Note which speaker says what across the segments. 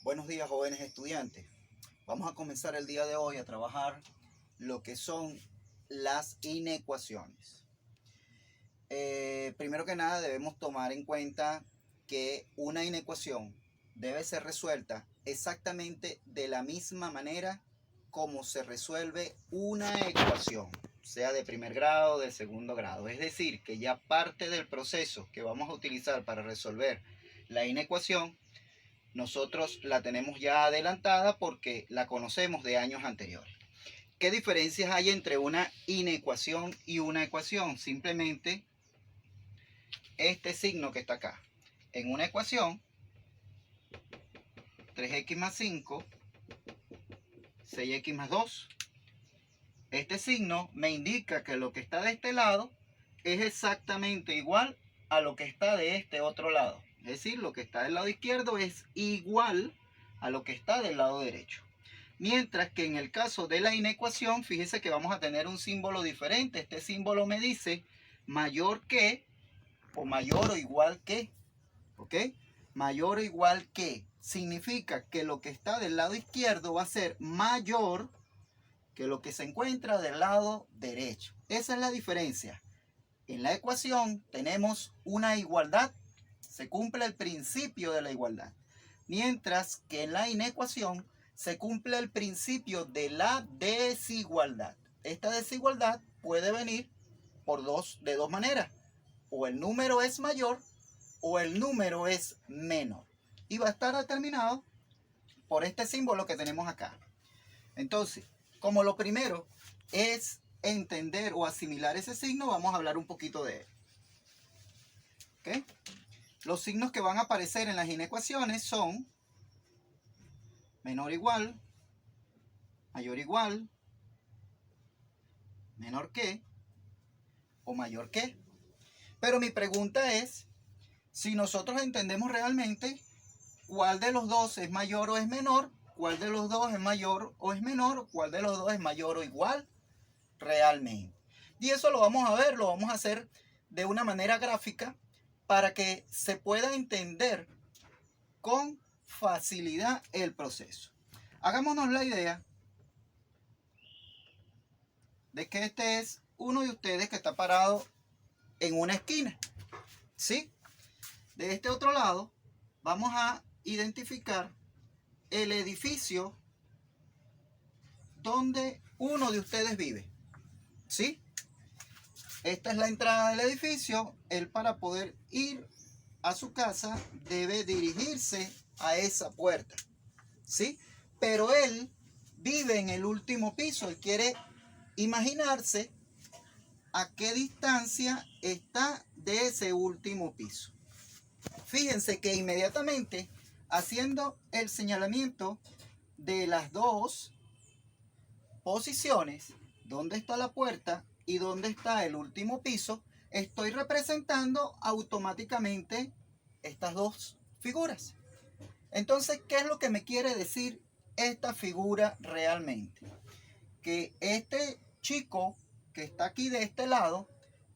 Speaker 1: Buenos días, jóvenes estudiantes. Vamos a comenzar el día de hoy a trabajar lo que son las inecuaciones. Primero que nada debemos tomar en cuenta que una inecuación debe ser resuelta exactamente de la misma manera como se resuelve una ecuación, sea de primer grado o de segundo grado. Es decir, que ya parte del proceso que vamos a utilizar para resolver la inecuación nosotros la tenemos ya adelantada porque la conocemos de años anteriores. ¿Qué diferencias hay entre una inecuación y una ecuación? Simplemente este signo que está acá. En una ecuación, 3x más 5, 6x más 2. Este signo me indica que lo que está de este lado es exactamente igual a lo que está de este otro lado. Es decir, lo que está del lado izquierdo es igual a lo que está del lado derecho. Mientras que en el caso de la inecuación, fíjese que vamos a tener un símbolo diferente. Este símbolo me dice mayor que o mayor o igual que. ¿Ok? Mayor o igual que. Significa que lo que está del lado izquierdo va a ser mayor que lo que se encuentra del lado derecho. Esa es la diferencia. En la ecuación tenemos una igualdad. Se cumple el principio de la igualdad. Mientras que en la inecuación se cumple el principio de la desigualdad. Esta desigualdad puede venir de dos maneras. O el número es mayor o el número es menor. Y va a estar determinado por este símbolo que tenemos acá. Entonces, como lo primero es entender o asimilar ese signo, vamos a hablar un poquito de él. ¿Okay? Los signos que van a aparecer en las inecuaciones son menor igual, mayor igual, menor que o mayor que. Pero mi pregunta es, si nosotros entendemos realmente cuál de los dos es mayor o es menor, cuál de los dos es mayor o es menor, cuál de los dos es mayor o igual realmente. Y eso lo vamos a ver, lo vamos a hacer de una manera gráfica para que se pueda entender con facilidad el proceso. Hagámonos la idea de que este es uno de ustedes que está parado en una esquina, ¿sí? De este otro lado vamos a identificar el edificio donde uno de ustedes vive, ¿sí? Esta es la entrada del edificio. Él, para poder ir a su casa, debe dirigirse a esa puerta, ¿sí? Pero él vive en el último piso. Él quiere imaginarse a qué distancia está de ese último piso. Fíjense que inmediatamente, haciendo el señalamiento de las dos posiciones, dónde está la puerta y dónde está el último piso, estoy representando automáticamente estas dos figuras. Entonces, ¿qué es lo que me quiere decir esta figura realmente? Que este chico que está aquí de este lado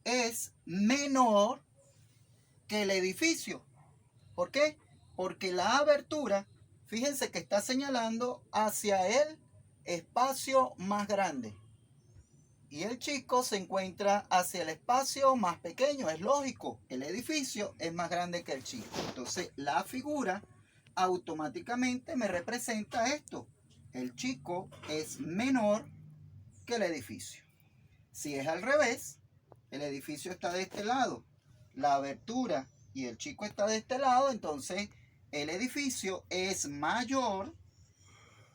Speaker 1: es menor que el edificio. ¿Por qué? Porque la abertura, fíjense que está señalando hacia el espacio más grande. Y el chico se encuentra hacia el espacio más pequeño. Es lógico, el edificio es más grande que el chico. Entonces la figura automáticamente me representa esto. El chico es menor que el edificio. Si es al revés, el edificio está de este lado, la abertura y el chico está de este lado, entonces el edificio es mayor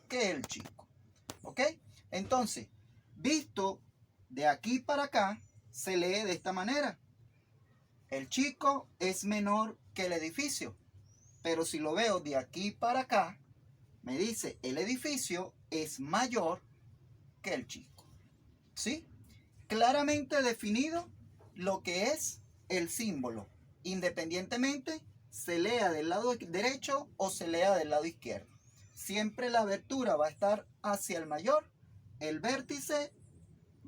Speaker 1: que el chico. ¿Ok? Entonces, visto de aquí para acá, se lee de esta manera. El chico es menor que el edificio. Pero si lo veo de aquí para acá, me dice el edificio es mayor que el chico. ¿Sí? Claramente definido lo que es el símbolo, independientemente se lea del lado derecho o se lea del lado izquierdo. Siempre la abertura va a estar hacia el mayor, el vértice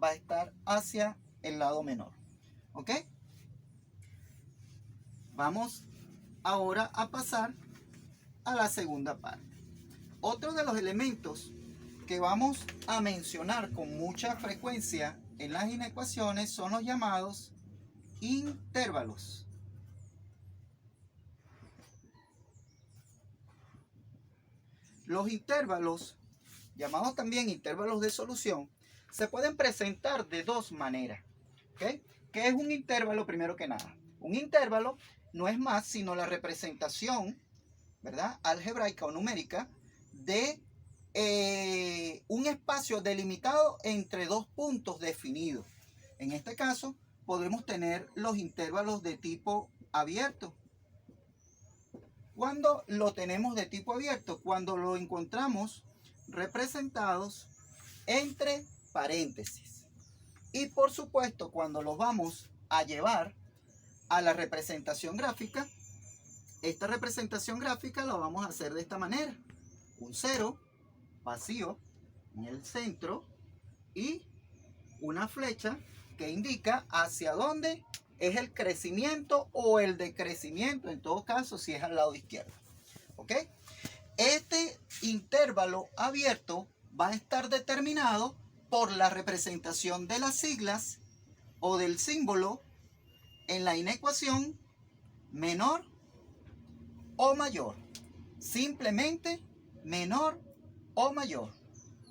Speaker 1: va a estar hacia el lado menor. ¿Ok? Vamos ahora a pasar a la segunda parte. Otro de los elementos que vamos a mencionar con mucha frecuencia en las inecuaciones son los llamados intervalos. Los intervalos, llamados también intervalos de solución, se pueden presentar de dos maneras. ¿Okay? ¿Qué es un intervalo primero que nada? Un intervalo no es más sino la representación, ¿verdad?, algebraica o numérica de un espacio delimitado entre dos puntos definidos. En este caso, podemos tener los intervalos de tipo abierto. Cuando lo tenemos de tipo abierto, cuando lo encontramos representados entre paréntesis. Y por supuesto, cuando los vamos a llevar a la representación gráfica, esta representación gráfica la vamos a hacer de esta manera. Un cero vacío en el centro y una flecha que indica hacia dónde es el crecimiento o el decrecimiento, en todo caso si es al lado izquierdo. ¿Ok? Este intervalo abierto va a estar determinado por la representación de las siglas o del símbolo en la inecuación menor o mayor. Simplemente menor o mayor.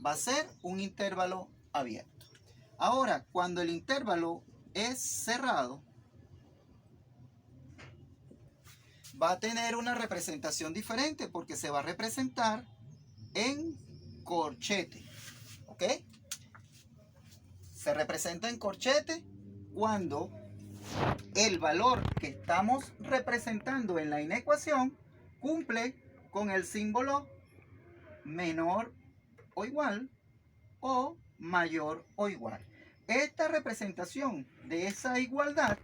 Speaker 1: Va a ser un intervalo abierto. Ahora, cuando el intervalo es cerrado, va a tener una representación diferente porque se va a representar en corchete. ¿Ok? Se representa en corchete cuando el valor que estamos representando en la inecuación cumple con el símbolo menor o igual o mayor o igual. Esta representación de esa igualdad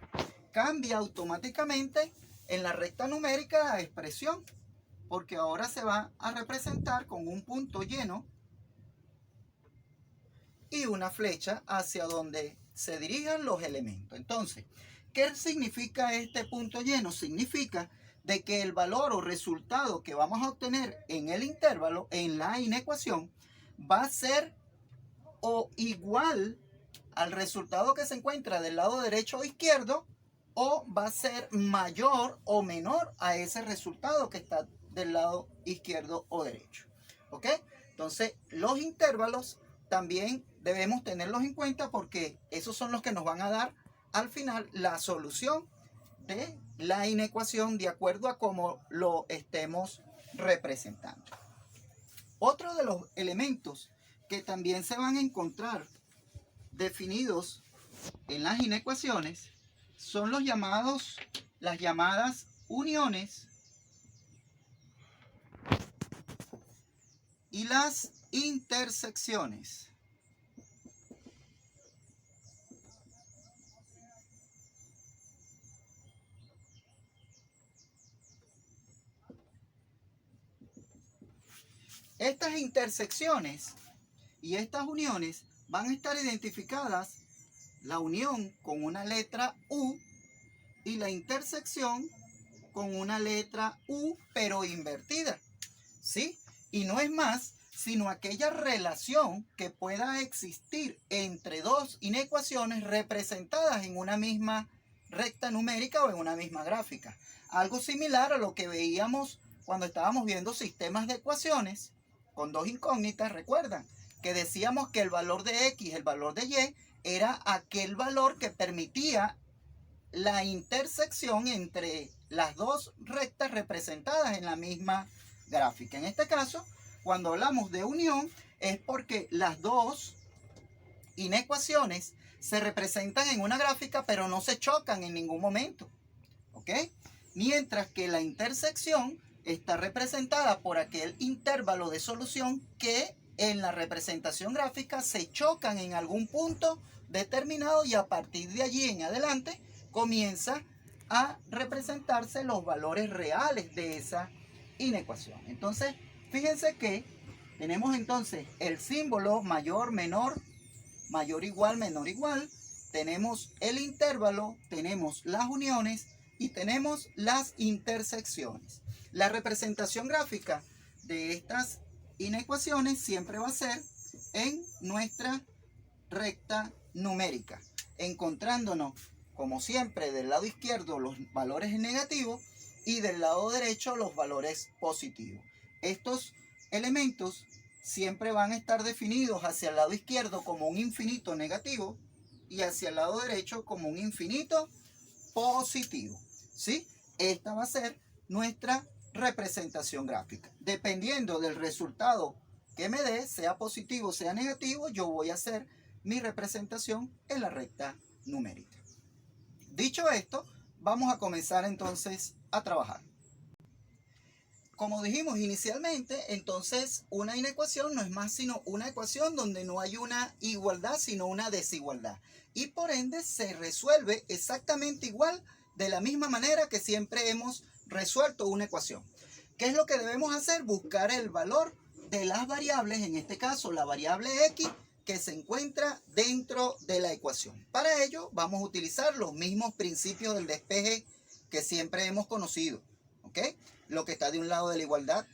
Speaker 1: cambia automáticamente en la recta numérica de la expresión, porque ahora se va a representar con un punto lleno y una flecha hacia donde se dirijan los elementos. Entonces, ¿qué significa este punto lleno? Significa de que el valor o resultado que vamos a obtener en el intervalo, en la inecuación, va a ser o igual al resultado que se encuentra del lado derecho o izquierdo, o va a ser mayor o menor a ese resultado que está del lado izquierdo o derecho. ¿Ok? Entonces, los intervalos también debemos tenerlos en cuenta porque esos son los que nos van a dar al final la solución de la inecuación de acuerdo a cómo lo estemos representando. Otro de los elementos que también se van a encontrar definidos en las inecuaciones son las llamadas uniones y las intersecciones. Estas intersecciones y estas uniones van a estar identificadas, la unión con una letra U y la intersección con una letra U pero invertida, ¿sí? Y no es más sino aquella relación que pueda existir entre dos inecuaciones representadas en una misma recta numérica o en una misma gráfica. Algo similar a lo que veíamos cuando estábamos viendo sistemas de ecuaciones con dos incógnitas, ¿recuerdan? Que decíamos que el valor de X y el valor de Y era aquel valor que permitía la intersección entre las dos rectas representadas en la misma gráfica. En este caso, cuando hablamos de unión, es porque las dos inecuaciones se representan en una gráfica, pero no se chocan en ningún momento. ¿Ok? Mientras que la intersección está representada por aquel intervalo de solución que en la representación gráfica se chocan en algún punto determinado y a partir de allí en adelante comienza a representarse los valores reales de esa inecuación. Entonces, fíjense que tenemos entonces el símbolo mayor, menor, mayor, igual, menor, igual. Tenemos el intervalo, tenemos las uniones y tenemos las intersecciones. La representación gráfica de estas inecuaciones siempre va a ser en nuestra recta numérica, encontrándonos como siempre del lado izquierdo los valores negativos y del lado derecho los valores positivos. Estos elementos siempre van a estar definidos hacia el lado izquierdo como un infinito negativo y hacia el lado derecho como un infinito positivo, ¿sí? Esta va a ser nuestra representación gráfica. Dependiendo del resultado que me dé, sea positivo o sea negativo, yo voy a hacer mi representación en la recta numérica. Dicho esto, vamos a comenzar entonces a trabajar. Como dijimos inicialmente, entonces una inecuación no es más sino una ecuación donde no hay una igualdad sino una desigualdad. Y por ende se resuelve exactamente igual de la misma manera que siempre hemos resuelto una ecuación. ¿Qué es lo que debemos hacer? Buscar el valor de las variables, en este caso la variable x, que se encuentra dentro de la ecuación. Para ello vamos a utilizar los mismos principios del despeje que siempre hemos conocido. ¿Ok? Lo que está de un lado de la igualdad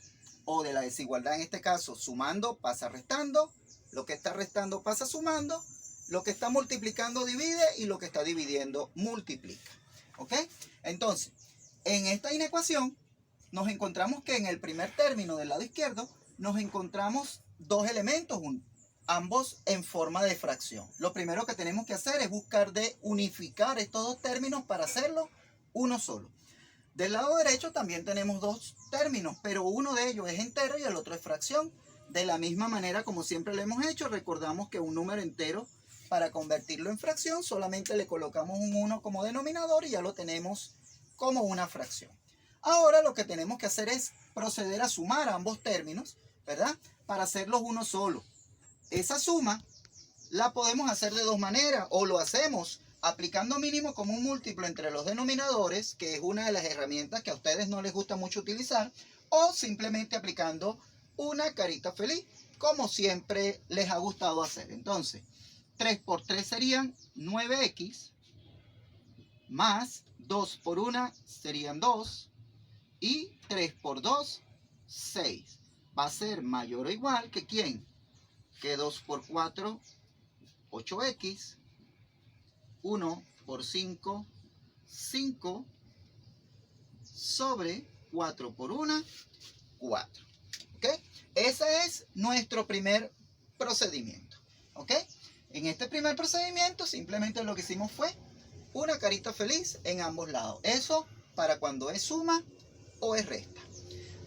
Speaker 1: o de la desigualdad, en este caso, sumando pasa restando, lo que está restando pasa sumando, lo que está multiplicando divide y lo que está dividiendo multiplica. ¿Ok? Entonces, en esta inecuación nos encontramos que en el primer término del lado izquierdo nos encontramos dos elementos, ambos en forma de fracción. Lo primero que tenemos que hacer es buscar de unificar estos dos términos para hacerlo uno solo. Del lado derecho también tenemos dos términos, pero uno de ellos es entero y el otro es fracción. De la misma manera como siempre lo hemos hecho, recordamos que un número entero, para convertirlo en fracción, solamente le colocamos un 1 como denominador y ya lo tenemos como una fracción. Ahora lo que tenemos que hacer es proceder a sumar ambos términos, ¿verdad? Para hacerlos uno solo. Esa suma la podemos hacer de dos maneras, o lo hacemos aplicando mínimo como un múltiplo entre los denominadores, que es una de las herramientas que a ustedes no les gusta mucho utilizar, o simplemente aplicando una carita feliz, como siempre les ha gustado hacer. Entonces, 3 por 3 serían 9x, más 2 por 1 serían 2, y 3 por 2, 6. Va a ser mayor o igual que ¿quién? Que 2 por 4, 8x, 1 por 5, 5, sobre 4 por 1, 4. ¿Ok? Ese es nuestro primer procedimiento. ¿Ok? En este primer procedimiento simplemente lo que hicimos fue una carita feliz en ambos lados. Eso para cuando es suma o es resta.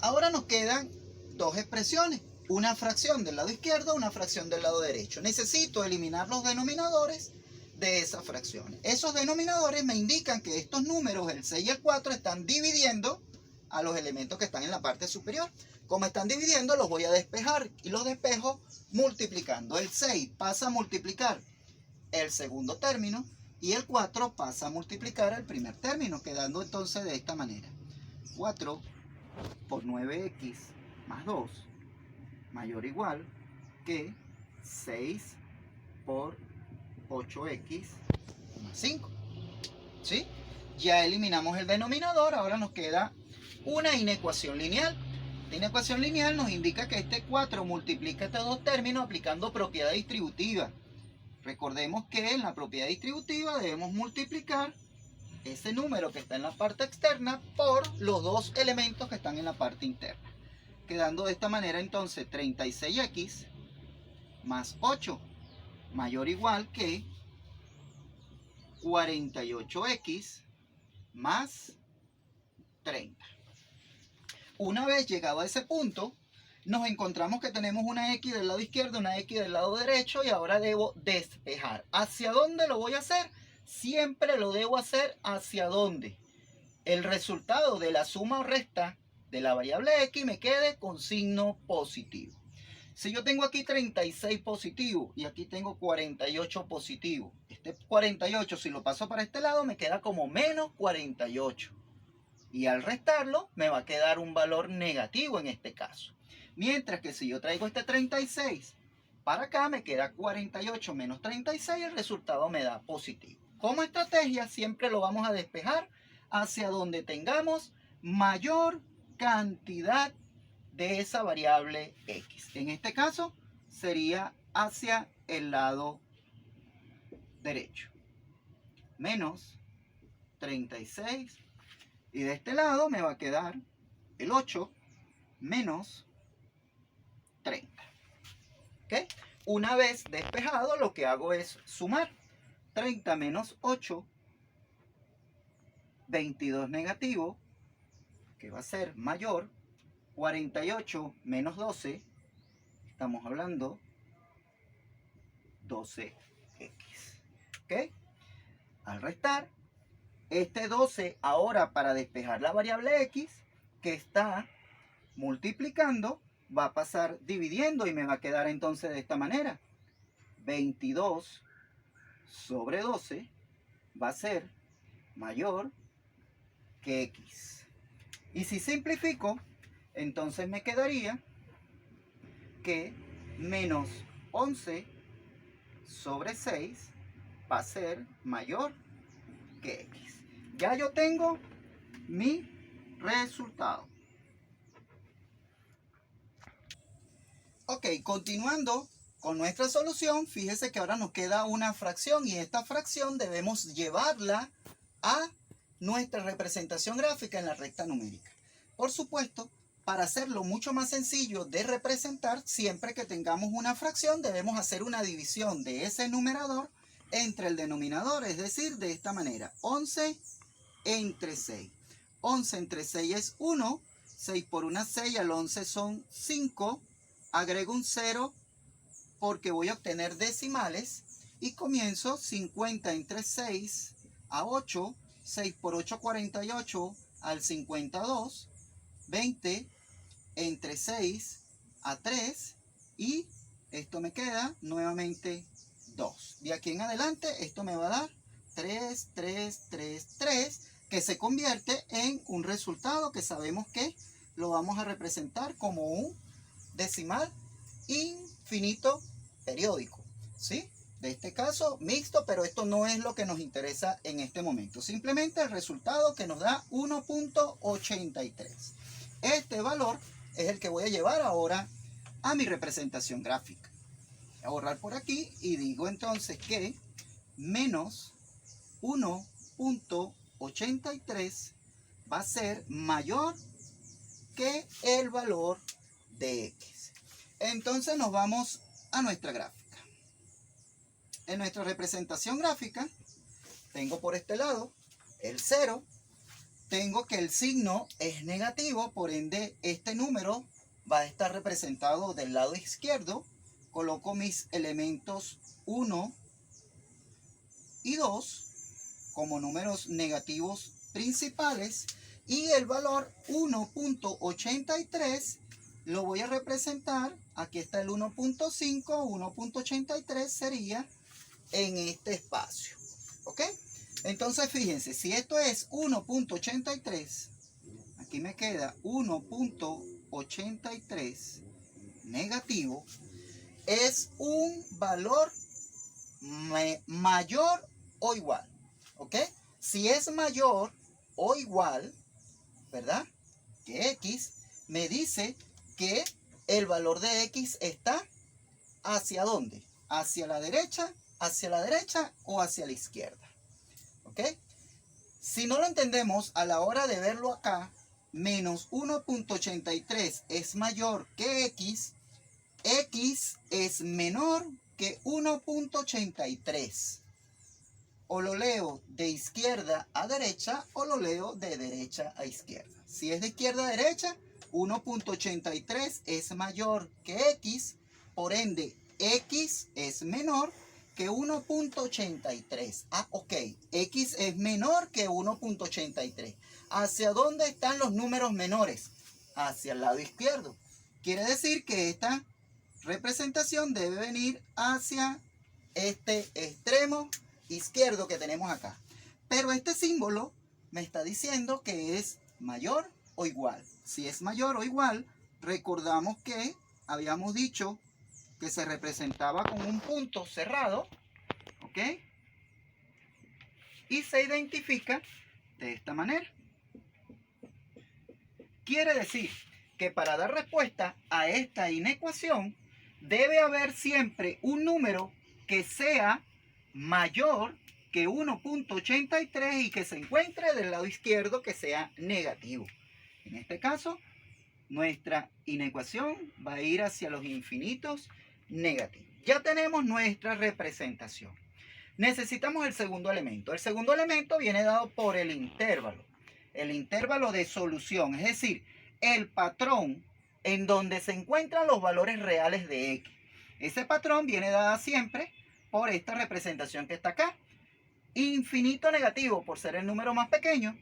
Speaker 1: Ahora nos quedan dos expresiones. Una fracción del lado izquierdo, una fracción del lado derecho. Necesito eliminar los denominadores de esas fracciones. Esos denominadores me indican que estos números, el 6 y el 4, están dividiendo a los elementos que están en la parte superior. Como están dividiendo, los voy a despejar y los despejo multiplicando. El 6 pasa a multiplicar el segundo término y el 4 pasa a multiplicar el primer término, quedando entonces de esta manera. 4 por 9x más 2 mayor o igual que 6 por 8x más 5. ¿Sí? Ya eliminamos el denominador, ahora nos queda una inecuación lineal. La inecuación lineal nos indica que este 4 multiplica estos dos términos aplicando propiedad distributiva. Recordemos que en la propiedad distributiva debemos multiplicar ese número que está en la parte externa por los dos elementos que están en la parte interna. Quedando de esta manera entonces 36x más 8 mayor o igual que 48x más 30. Una vez llegado a ese punto, nos encontramos que tenemos una x del lado izquierdo, una x del lado derecho y ahora debo despejar. ¿Hacia dónde lo voy a hacer? Siempre lo debo hacer hacia donde el resultado de la suma o resta de la variable x me quede con signo positivo. Si yo tengo aquí 36 positivo y aquí tengo 48 positivo, este 48 si lo paso para este lado me queda como menos 48. Y al restarlo me va a quedar un valor negativo en este caso. Mientras que si yo traigo este 36 para acá me queda 48 menos 36 y el resultado me da positivo. Como estrategia siempre lo vamos a despejar hacia donde tengamos mayor cantidad de esa variable x. En este caso sería hacia el lado derecho. Menos 36. Y de este lado me va a quedar el 8 menos 30. ¿Ok? Una vez despejado, lo que hago es sumar. 30 menos 8, 22 negativo, que va a ser mayor. 48 menos 12, estamos hablando 12x. ¿Ok? Al restar, este 12 ahora para despejar la variable x que está multiplicando va a pasar dividiendo y me va a quedar entonces de esta manera. 22 sobre 12 va a ser mayor que x. Y si simplifico, entonces me quedaría que menos 11 sobre 6 va a ser mayor que x. Ya yo tengo mi resultado. Ok, continuando con nuestra solución, fíjese que ahora nos queda una fracción y esta fracción debemos llevarla a nuestra representación gráfica en la recta numérica. Por supuesto, para hacerlo mucho más sencillo de representar, siempre que tengamos una fracción debemos hacer una división de ese numerador entre el denominador, es decir, de esta manera, 11 entre 6. 11 entre 6 es 1, 6 por 1 es 6, al 11 son 5, agrego un 0 porque voy a obtener decimales y comienzo 50 entre 6 a 8, 6 por 8 48 al 52, 20 entre 6 a 3 y esto me queda nuevamente 2. De aquí en adelante esto me va a dar 3, 3, 3, 3, que se convierte en un resultado que sabemos que lo vamos a representar como un decimal infinito periódico, ¿sí? De este caso mixto, pero esto no es lo que nos interesa en este momento. Simplemente el resultado que nos da 1.83. Este valor es el que voy a llevar ahora a mi representación gráfica. Voy a borrar por aquí y digo entonces que menos 1.83 va a ser mayor que el valor de x. Entonces nos vamos a nuestra gráfica. En nuestra representación gráfica tengo por este lado el 0. Tengo que el signo es negativo, por ende este número va a estar representado del lado izquierdo. Coloco mis elementos 1 y 2 como números negativos principales y el valor 1.83 lo voy a representar, aquí está el 1.5, 1.83 sería en este espacio, ¿ok? Entonces fíjense, si esto es 1.83, aquí me queda 1.83 negativo, es un valor mayor o igual, ¿ok? Si es mayor o igual, ¿verdad? Que x, me dice que el valor de x está ¿hacia dónde? ¿Hacia la derecha o hacia la izquierda? ¿Ok? Si no lo entendemos a la hora de verlo acá, menos 1.83 es mayor que x, x es menor que 1.83. O lo leo de izquierda a derecha o lo leo de derecha a izquierda. Si es de izquierda a derecha, 1.83 es mayor que x, por ende x es menor que 1.83. Ah, ok, x es menor que 1.83. ¿Hacia dónde están los números menores? Hacia el lado izquierdo. Quiere decir que esta representación debe venir hacia este extremo izquierdo que tenemos acá. Pero este símbolo me está diciendo que es mayor o igual. Si es mayor o igual, recordamos que habíamos dicho que se representaba con un punto cerrado, ¿ok? Y se identifica de esta manera. Quiere decir que para dar respuesta a esta inecuación debe haber siempre un número que sea mayor que 1.83 y que se encuentre del lado izquierdo que sea negativo. En este caso, nuestra inecuación va a ir hacia los infinitos negativos. Ya tenemos nuestra representación. Necesitamos el segundo elemento. El segundo elemento viene dado por el intervalo de solución, es decir, el patrón en donde se encuentran los valores reales de x. Ese patrón viene dado siempre por esta representación que está acá. Infinito negativo, por ser el número más pequeño,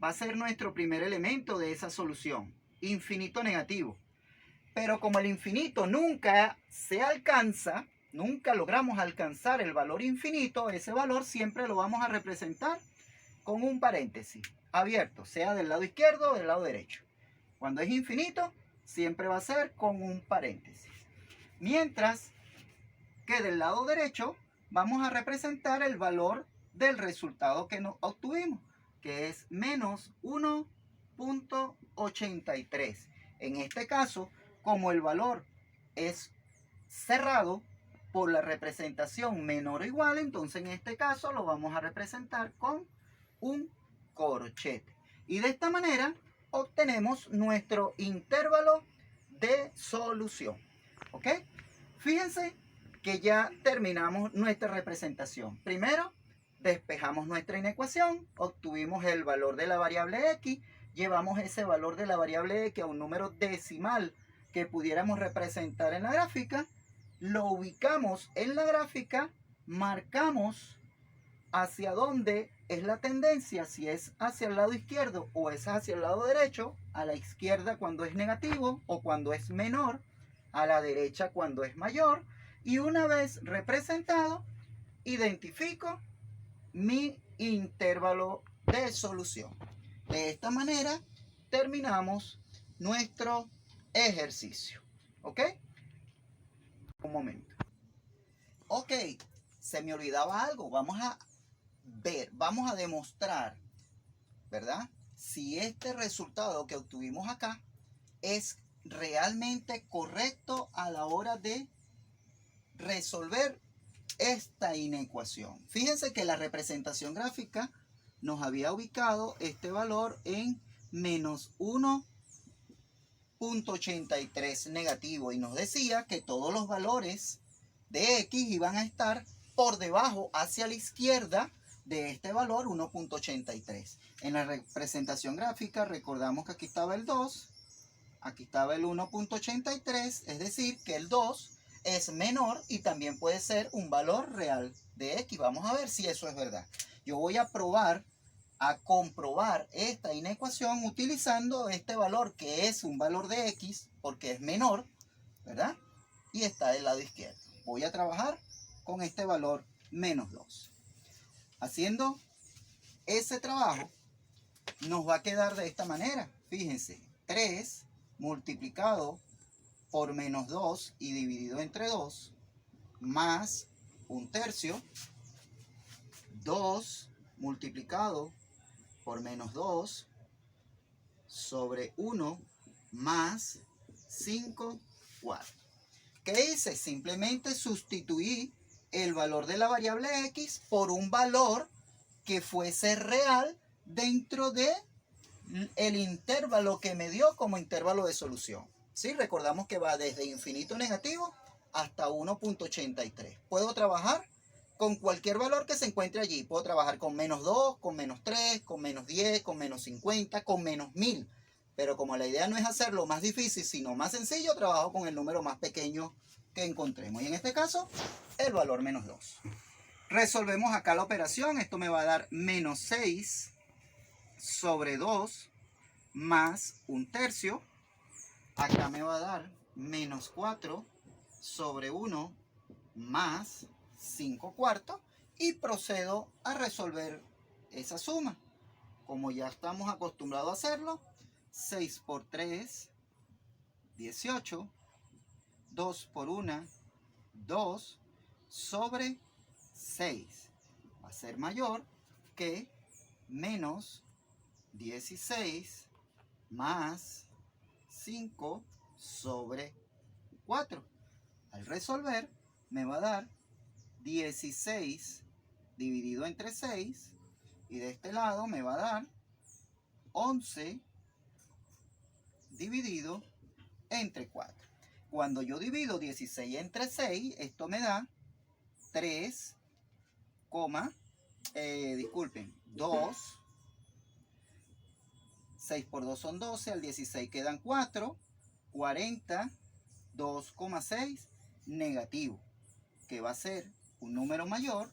Speaker 1: va a ser nuestro primer elemento de esa solución. Infinito negativo. Pero como el infinito nunca se alcanza, nunca logramos alcanzar el valor infinito, ese valor siempre lo vamos a representar con un paréntesis abierto, sea del lado izquierdo o del lado derecho. Cuando es infinito, siempre va a ser con un paréntesis. Mientras que del lado derecho vamos a representar el valor del resultado que nos obtuvimos, que es menos 1.83. En este caso, como el valor es cerrado por la representación menor o igual, entonces en este caso lo vamos a representar con un corchete. Y de esta manera obtenemos nuestro intervalo de solución. ¿Ok? Fíjense que ya terminamos nuestra representación. Primero, despejamos nuestra inecuación, obtuvimos el valor de la variable x, llevamos ese valor de la variable x a un número decimal que pudiéramos representar en la gráfica, lo ubicamos en la gráfica, marcamos hacia dónde es la tendencia, si es hacia el lado izquierdo o es hacia el lado derecho, a la izquierda cuando es negativo o cuando es menor, a la derecha cuando es mayor, y una vez representado, identifico mi intervalo de solución. De esta manera terminamos nuestro ejercicio. ¿Ok? Un momento. Ok, se me olvidaba algo. Vamos a ver, vamos a demostrar, ¿verdad? Si este resultado que obtuvimos acá es realmente correcto a la hora de resolver esta inecuación. Fíjense que la representación gráfica nos había ubicado este valor en menos 1.83 negativo y nos decía que todos los valores de x iban a estar por debajo hacia la izquierda de este valor 1.83. En la representación gráfica recordamos que aquí estaba el 2, aquí estaba el 1.83, es decir que el 2 es menor y también puede ser un valor real de x. Vamos a ver si eso es verdad. Yo voy a comprobar esta inecuación utilizando este valor que es un valor de x porque es menor, ¿verdad? Y está del lado izquierdo. Voy a trabajar con este valor menos 2. Haciendo ese trabajo nos va a quedar de esta manera. Fíjense, 3 multiplicado por menos 2 y dividido entre 2 más 1/3, 2 multiplicado por menos 2 sobre 1 más 5/4. ¿Qué hice? Simplemente sustituí el valor de la variable x por un valor que fuese real dentro de el intervalo que me dio como intervalo de solución. ¿Sí? Recordamos que va desde infinito negativo hasta 1.83. Puedo trabajar con cualquier valor que se encuentre allí. Puedo trabajar con menos 2, con menos 3, con menos 10, con menos 50, con menos 1000. Pero como la idea no es hacerlo más difícil, sino más sencillo, trabajo con el número más pequeño que encontremos. Y en este caso, el valor menos 2. Resolvemos acá la operación. Esto me va a dar menos 6 sobre 2 más 1/3. Acá me va a dar menos 4 sobre 1 más 5/4. Y procedo a resolver esa suma. Como ya estamos acostumbrados a hacerlo, 6 por 3, 18. 2 por 1, 2 sobre 6. Va a ser mayor que menos 16 más 5 sobre 4. Al resolver me va a dar 16 dividido entre 6 y de este lado me va a dar 11 dividido entre 4. Cuando yo divido 16 entre 6, esto me da 3, disculpen, 2. 6 por 2 son 12, al 16 quedan 4, 40, 2,6 negativo, que va a ser un número mayor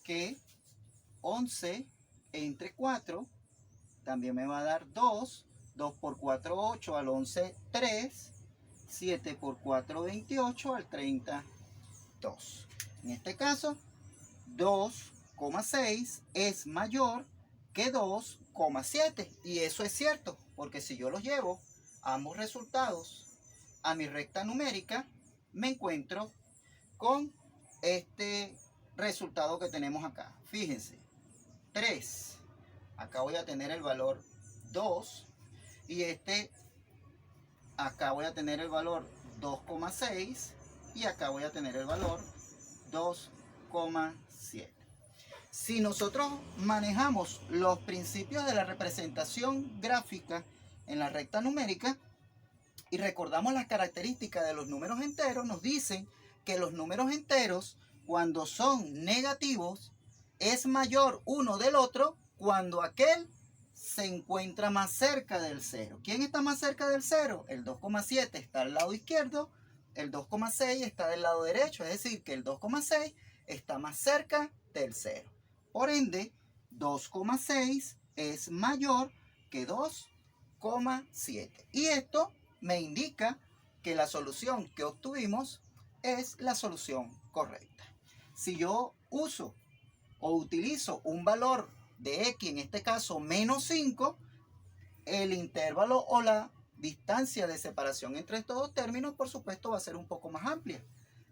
Speaker 1: que 11 entre 4, también me va a dar 2, 2 por 4, 8, al 11, 3, 7 por 4, 28, al 30, 2. En este caso, 2,6 es mayor que 2,7. Y eso es cierto, porque si yo los llevo ambos resultados a mi recta numérica, me encuentro con este resultado que tenemos acá. Fíjense, 3. Acá voy a tener el valor 2. Y acá voy a tener el valor 2,6. Y acá voy a tener el valor 2,7. Si nosotros manejamos los principios de la representación gráfica en la recta numérica y recordamos las características de los números enteros, nos dicen que los números enteros, cuando son negativos, es mayor uno del otro cuando aquel se encuentra más cerca del cero. ¿Quién está más cerca del cero? El 2,7 está al lado izquierdo, el 2,6 está del lado derecho, es decir, que el 2,6 está más cerca del cero. Por ende, 2,6 es mayor que 2,7. Y esto me indica que la solución que obtuvimos es la solución correcta. Si yo uso o utilizo un valor de x, en este caso menos 5, el intervalo o la distancia de separación entre estos dos términos, por supuesto, va a ser un poco más amplia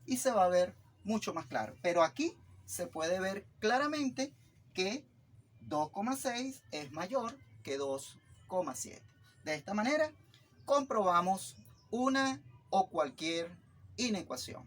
Speaker 1: y se va a ver mucho más claro. Pero aquí se puede ver claramente que 2,6 es mayor que 2,7. De esta manera comprobamos una o cualquier inecuación.